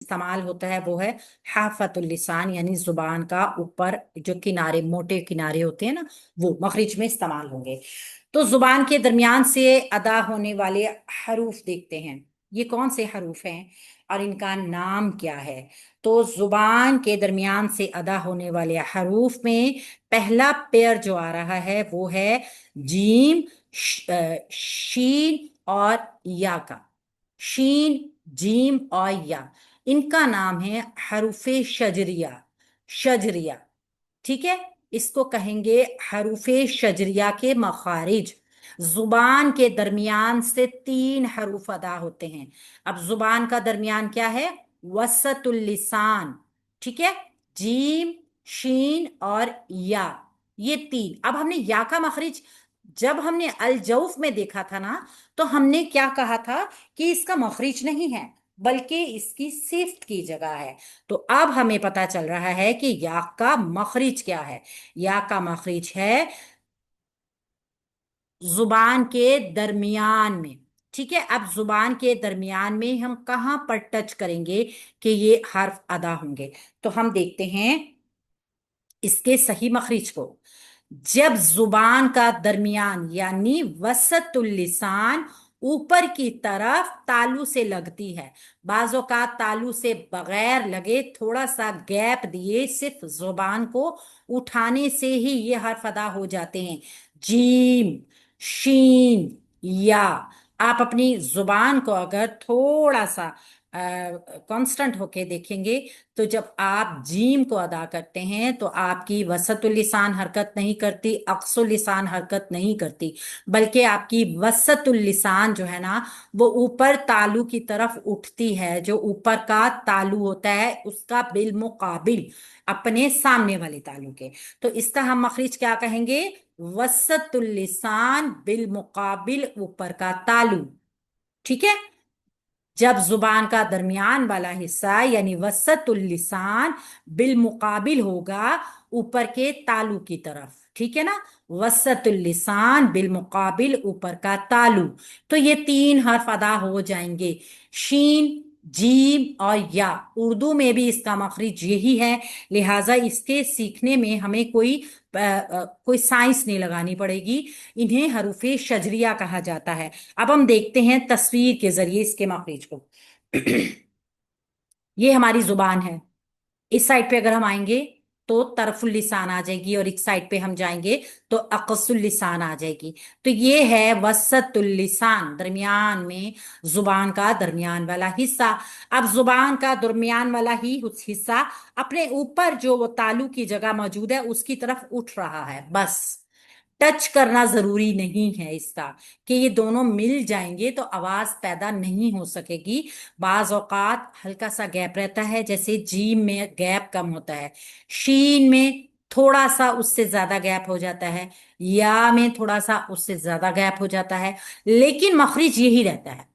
इस्तेमाल होता है वो है हाफतुल लिसान, यानी जुबान का ऊपर जो किनारे, मोटे किनारे होते हैं ना, वो मखरिज में इस्तेमाल होंगे। तो जुबान के दरमियान से अदा होने वाले हरूफ देखते हैं, ये कौन से हरूफ हैं और इनका नाम क्या है। तो जुबान के दरमियान से अदा होने वाले हरूफ में पहला पेयर जो आ रहा है वो है जीम, शीन और या का। शीन, जीम और या, इनका नाम है हरूफे शजरिया। शजरिया, ठीक है, इसको कहेंगे हरूफे शजरिया के मखारिज। जुबान के दरमियान से तीन हरूफ अदा होते हैं। अब जुबान का दरमियान क्या है? वसतुल लिसान, ठीक है, जीम, शीन और या, ये तीन। अब हमने या का मखरिज जब हमने अल जौफ में देखा था ना, तो हमने क्या कहा था कि इसका मखरिज नहीं है बल्कि इसकी सिफ्त की जगह है। तो अब हमें पता चल रहा है कि या का मखरिज क्या है। या का मखरिज है जुबान के दरमियान में, ठीक है। अब जुबान के दरमियान में हम कहां पर टच करेंगे कि ये हर्फ अदा होंगे, तो हम देखते हैं इसके सही मखरिज को। जब जुबान का दरमियान यानी वसतुल लिसान ऊपर की तरफ तालू से लगती है, बाजों का तालू से बगैर लगे, थोड़ा सा गैप दिए, सिर्फ जुबान को उठाने से ही ये हर्फ अदा हो जाते हैं। जीम, शीन, या। आप अपनी जुबान को अगर थोड़ा सा कांस्टेंट होके देखेंगे, तो जब आप जीम को अदा करते हैं तो आपकी वसतुल लिसान हरकत नहीं करती, अक्सुल लिसान हरकत नहीं करती, बल्कि आपकी वसतुल लिसान जो है ना, वो ऊपर तालू की तरफ उठती है। जो ऊपर का तालू होता है उसका बिलमुकाबिल, अपने सामने वाले तालू के। तो इसका हम मखरिज क्या कहेंगे? वसतुल लिसान बिलमुकाबिल ऊपर का तालू, ठीक है। जब जुबान का दरमियान वाला हिस्सा यानी वसतुल लिसान बिलमुकाबिल होगा ऊपर के तालू की तरफ, ठीक है ना, वसतुल लिसान बिलमुकाबिल ऊपर का तालू। तो ये तीन हर्फ अदा हो जाएंगे, शीन, जीम और या। उर्दू में भी इसका मखरिज यही है, लिहाजा इसके सीखने में हमें कोई साइंस नहीं लगानी पड़ेगी। इन्हें हरूफे शजरिया कहा जाता है। अब हम देखते हैं तस्वीर के जरिए इसके मखरिज को। ये हमारी जुबान है। इस साइड पे अगर हम आएंगे तो तरफुल लिसान आ जाएगी, और एक साइड पे हम जाएंगे तो अकसुल लिसान आ जाएगी। तो ये है वसतुल लिसान, दरमियान में जुबान का दरमियान वाला हिस्सा। अब जुबान का दरमियान वाला ही हिस्सा अपने ऊपर जो वो तालू की जगह मौजूद है उसकी तरफ उठ रहा है, बस। टच करना जरूरी नहीं है इसका, कि ये दोनों मिल जाएंगे तो आवाज पैदा नहीं हो सकेगी। बाज औकात हल्का सा गैप रहता है, जैसे जीम में गैप कम होता है, शीन में थोड़ा सा उससे ज्यादा गैप हो जाता है, या में थोड़ा सा उससे ज्यादा गैप हो जाता है, लेकिन मखरिज यही रहता है।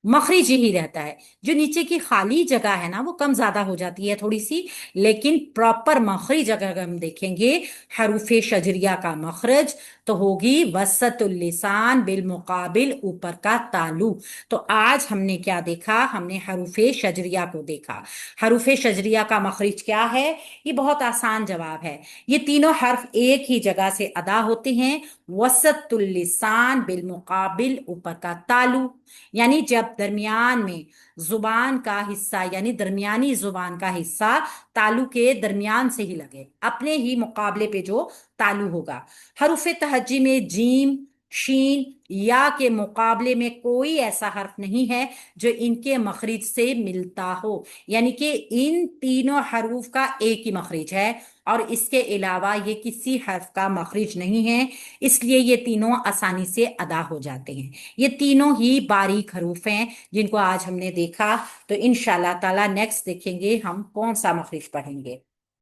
मखरिज यही रहता है। जो नीचे की खाली जगह है ना वो कम ज्यादा हो जाती है थोड़ी सी, लेकिन प्रॉपर मखरिज अगर हम देखेंगे हरूफे शजरिया का मखरज, तो होगी वसतुल लिसान बिल मुकाबिल ऊपर का तालु। तो आज हमने क्या देखा? हमने हरूफे शजरिया को देखा। हरूफे शजरिया का मखरिज क्या है? ये बहुत आसान जवाब है। ये तीनों हर्फ एक ही जगह से अदा होते हैं, वसतुल लिसान बिल मुकाबिल ऊपर का तालु। यानी जब दरमियान में जुबान का हिस्सा यानी दरमियानी जुबान का हिस्सा तालु के दरमियान से ही लगे, अपने ही मुकाबले पे जो तालु होगा। हरूफ तहज्जी में जीम, शीन, या के मुकाबले में कोई ऐसा हर्फ नहीं है जो इनके मखरिज से मिलता हो, यानी कि इन तीनों हरूफ का एक ही मखरिज है और इसके अलावा ये किसी हर्फ का मखरिज नहीं है। इसलिए ये तीनों आसानी से अदा हो जाते हैं। ये तीनों ही बारीक हरूफ हैं जिनको आज हमने देखा। तो इंशाल्लाह ताला नेक्स्ट देखेंगे हम कौन सा मखरिज पढ़ेंगे।